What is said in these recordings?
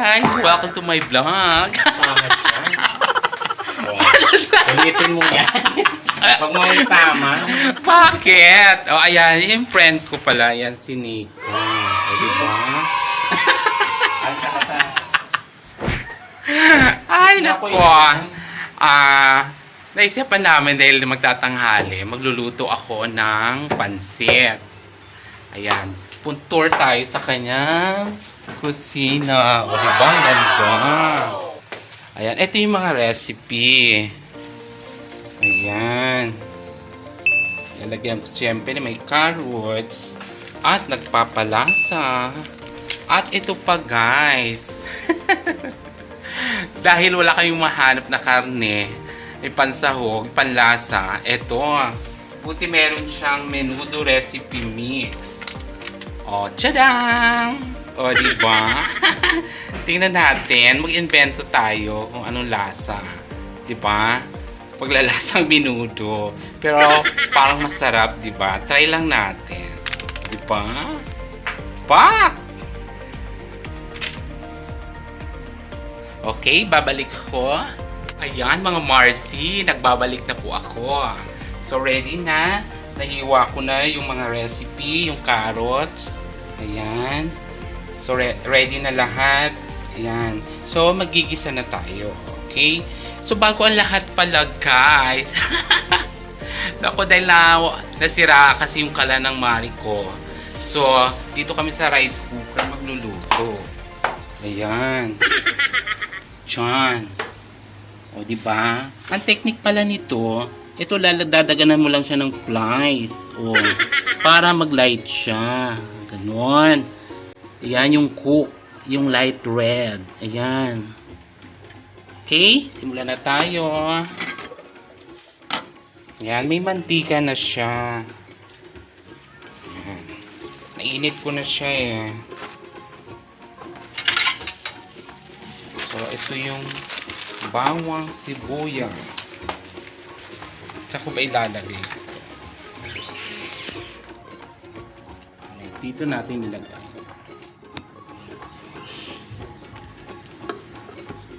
guys! Welcome to my vlog! Sama siya. Wow. Ulitin mo yan. Huwag mo isama. Bakit? O ayan, yung friend ko pala. Yan si Nico. O diba? Ay, nako. Naisipan namin dahil magtatanghali, magluluto ako ng pansit. Ayan. Puntour tayo sa kanyang kusina. O diba? Ang ganda. Ayan. Ito yung mga recipe. Ayan. Nalagyan ko siyempre may carrots at nagpapalasa. At ito pa guys. Dahil wala kayong mahanap na karne, may pansahog, panlasa, ito. Buti meron siyang menudo recipe mix. O, tsadang! O, diba? Tingnan natin, mag-invento tayo kung anong lasa. Diba? Paglalasang menudo. Pero parang masarap, diba? Try lang natin. Diba? Pak! Okay, babalik ako. Ayan mga Marcy, nagbabalik na po ako. So ready na. Nahiwa ko na yung mga recipe, yung carrots. Ayan. So ready na lahat. Ayan. So magigisa na tayo. Okay? So bago ang lahat pala guys. Naku, dahil nasira kasi yung kala ng mari ko. So dito kami sa rice cooker magluluto. Ayan. Diyan. O, diba? Ang technique pala nito, ito dadaganan mo lang siya ng flies. O, para mag-light siya. Ganon. Ayan yung cook. Yung light red. Ayan. Okay? Simulan na tayo. Ayan. May mantika na siya. Ayan. Nainit ko na siya eh. So, ito yung bawang sibuyas. Tsaka ba ilalagay? Dito natin nilagay.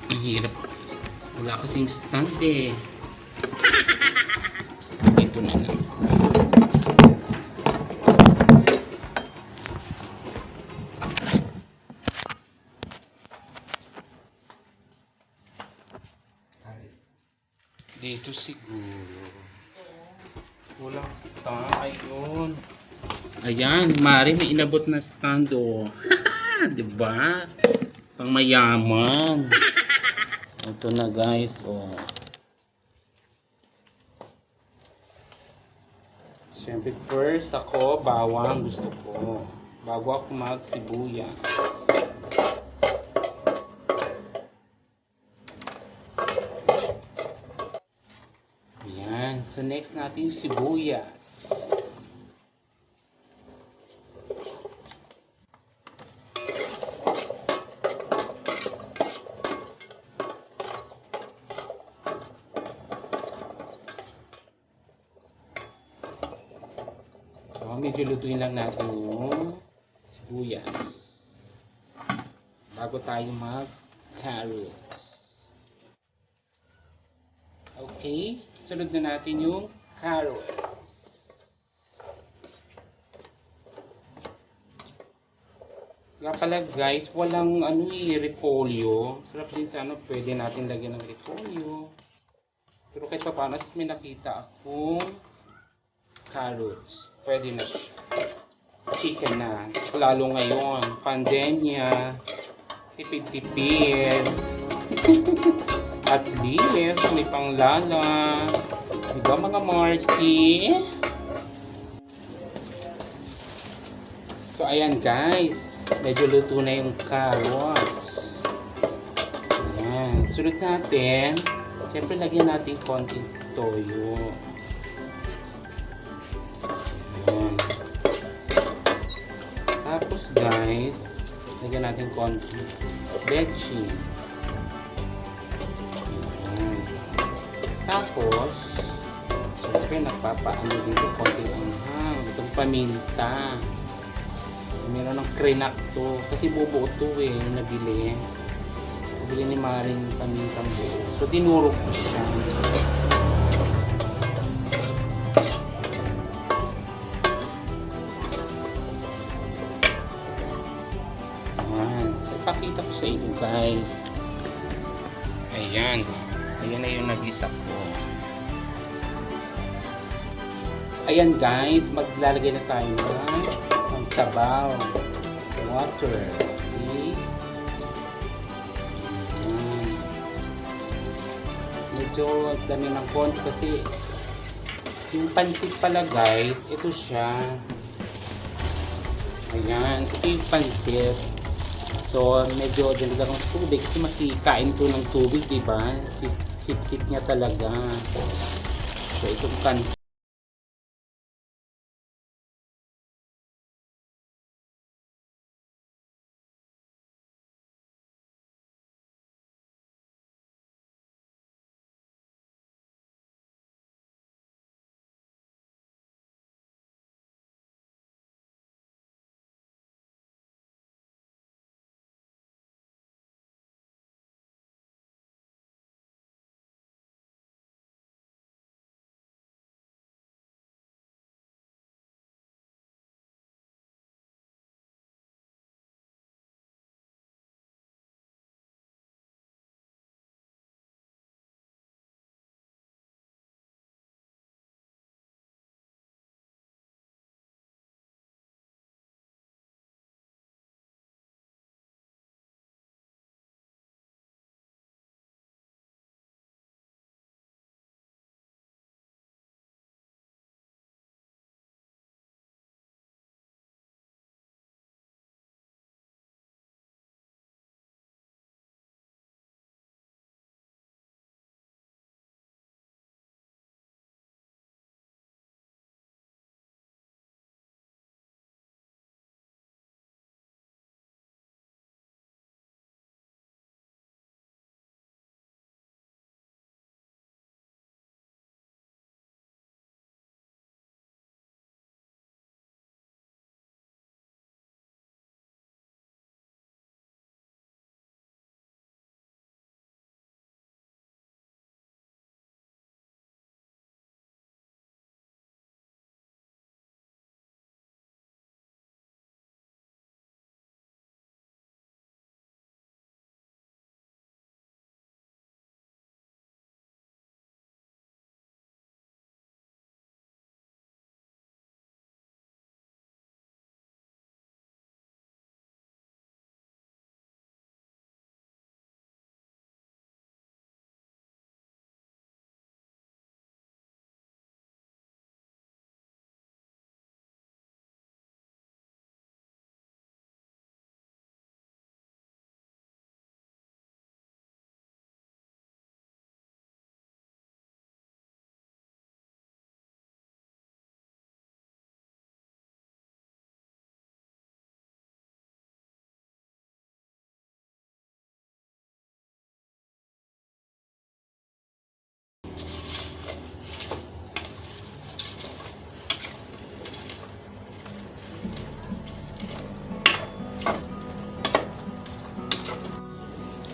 Ang hirap. Wala kasing stand eh. Dito na lang. Dito siguro. Walang stand. Ayun. Ayan, Mari, may inabot na stand oh. Diba? Pang mayaman. Ito na guys, oh. Siyempre first ako, bawang gusto ko. Bago ako mag-sibuyas. So next natin sibuyas. So medyo lutuin lang natin yung sibuyas bago tayo mag-carrots. Okay, sunod na natin yung carrots. Nga pala guys, walang repolyo. Sarap din sa pwede natin lagyan ng repolyo. Pero kahit pa paano, may nakita akong carrots. Pwede na siya. Chicken na. Lalo ngayon, pandemya, tipid-tipid. At least, may panglala. Diba mga Marcy? So, ayan guys. Medyo luto na yung carrots. Ayan. Sunod natin. Siyempre, lagyan natin konting toyo. Ayan. Tapos guys, lagyan natin konting bechin. Tapos, siyempre nagpapaano dito konting anghang. Itong paminta. Meron ng krenak to. Kasi bubuo to eh, yung nabili. Bili ni Maring pamintang buo. So, dinurog ko siya. Ayan. So, ipakita ko sa inyo, guys. Ayan. Ayan na yung nagisa ko. Ayan, guys. Maglalagay na tayo ng sabaw. Water. Okay. Ayan. Medyo dami ng konti kasi yung pansit pala, guys, ito siya. Ayan. Ito yung pansit. So, medyo dalagang tubig kasi makikain to ng tubig, diba? Sip-sip niya talaga. So, itong pansit.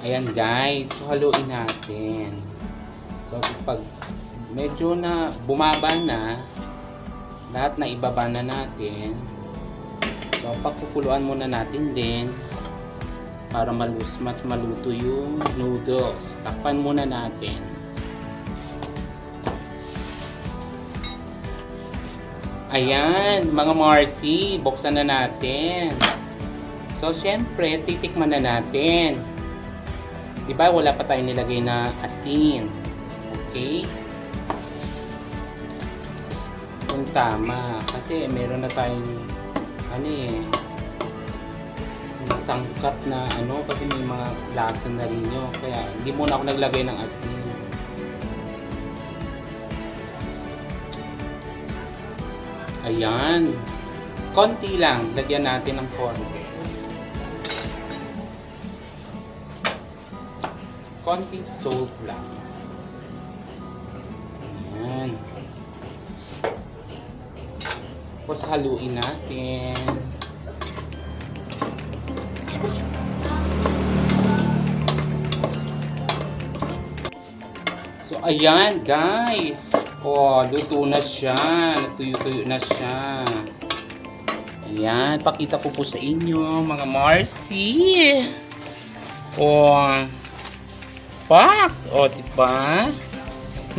Ayan, guys, so haluin natin. So pag medyo na bumaba na, lahat na ibaba na natin. So pakukuluan muna natin din para mas maluto yung noodles. Takpan muna natin. Ayan, mga Marcy, buksan na natin. So syempre, titikman na natin. Diba, wala pa tayong nilagay na asin. Okay? Kung tama. Kasi meron na tayong sangkap na kasi may mga lasa na rin yun. Kaya hindi muna ako naglagay ng asin. Ayan. Konti lang. Lagyan natin ng konti. Konting salt lang. Ayan. Tapos haluin natin. So, ayan, guys. Oh, luto na siya. Natuyo-tuyo na siya. Ayan, pakita ko po sa inyo, mga Marcy. Oh, pak! Oh, diba?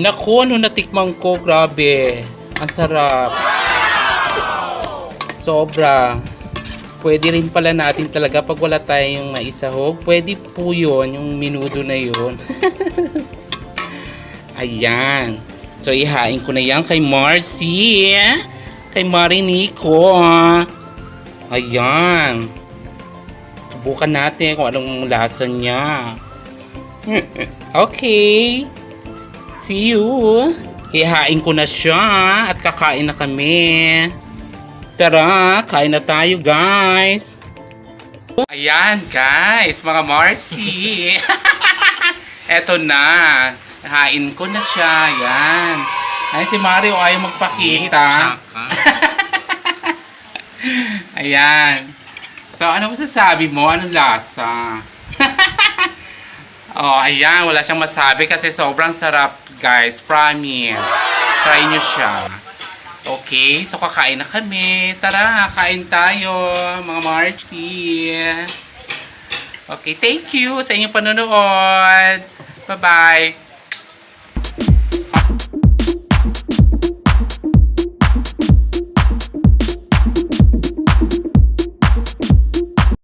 Naku, ano natikman ko, grabe. Ang sarap. Sobra. Pwede rin pala natin talaga pag wala tayong maisahog. Pwede po yun, yung minudo na yun. Ayan. So, ihain ko na yan kay Marcy. Kay Marinico. Ayan. Subukan natin kung anong lasa niya. Okay. See you. Ihain ko na siya at kakain na kami. Tara, kain na tayo, guys. Ayan, guys, mga Marcy. Eto na. Hain ko na siya. Ayan. Ay, si Mario ayaw magpakita. Tsaka. Ayan. So, ano masasabi mo? Anong lasa? Oh, ayan. Wala siyang masabi kasi sobrang sarap, guys. Promise. Try nyo siya. Okay, so kakain na kami. Tara, kain tayo, mga Marcy. Okay, thank you sa inyong panonood. Bye-bye.